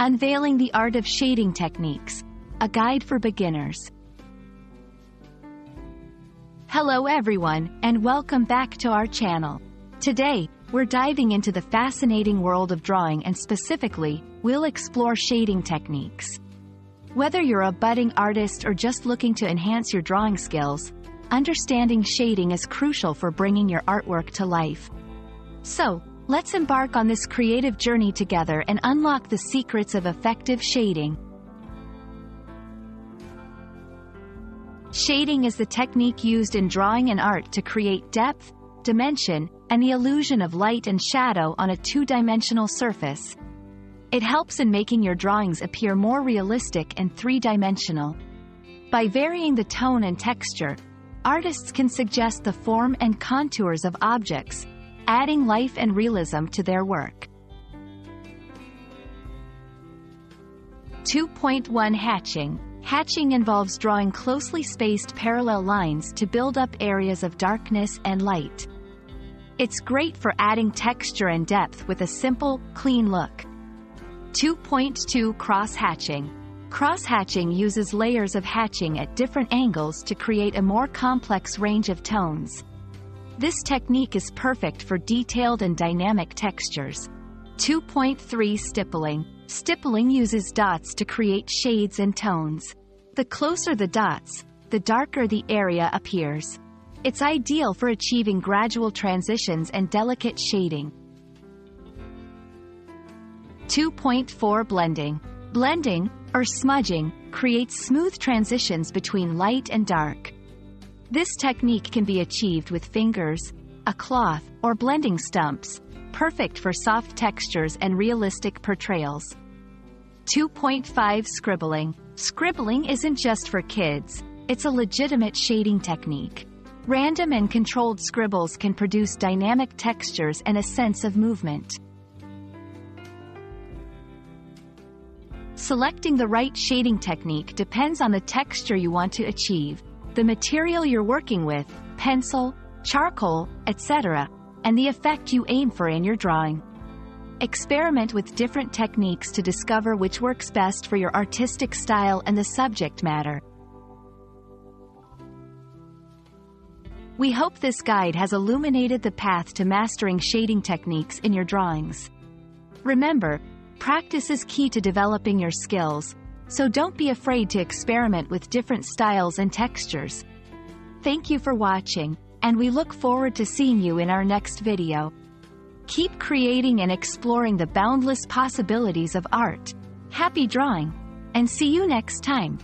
Unveiling the Art of Shading Techniques, a guide for beginners. Hello everyone, and welcome back to our channel. Today, we're diving into the fascinating world of drawing, and specifically, we'll explore shading techniques. Whether you're a budding artist or just looking to enhance your drawing skills, understanding shading is crucial for bringing your artwork to life. So, let's embark on this creative journey together and unlock the secrets of effective shading. Shading is the technique used in drawing and art to create depth, dimension, and the illusion of light and shadow on a two-dimensional surface. It helps in making your drawings appear more realistic and three-dimensional. By varying the tone and texture, artists can suggest the form and contours of objects, adding life and realism to their work. 2.1 Hatching. Hatching involves drawing closely spaced parallel lines to build up areas of darkness and light. It's great for adding texture and depth with a simple, clean look. 2.2 Cross-hatching. Cross-hatching uses layers of hatching at different angles to create a more complex range of tones. This technique is perfect for detailed and dynamic textures. 2.3 Stippling. Stippling uses dots to create shades and tones. The closer the dots, the darker the area appears. It's ideal for achieving gradual transitions and delicate shading. 2.4 Blending. Blending, or smudging, creates smooth transitions between light and dark. This technique can be achieved with fingers, a cloth, or blending stumps, perfect for soft textures and realistic portrayals. 2.5 Scribbling. Scribbling isn't just for kids, it's a legitimate shading technique. Random and controlled scribbles can produce dynamic textures and a sense of movement. Selecting the right shading technique depends on the texture you want to achieve, the material you're working with, pencil, charcoal, etc., and the effect you aim for in your drawing. Experiment with different techniques to discover which works best for your artistic style and the subject matter. We hope this guide has illuminated the path to mastering shading techniques in your drawings. Remember, practice is key to developing your skills, so don't be afraid to experiment with different styles and textures. Thank you for watching, and we look forward to seeing you in our next video. Keep creating and exploring the boundless possibilities of art. Happy drawing, and see you next time.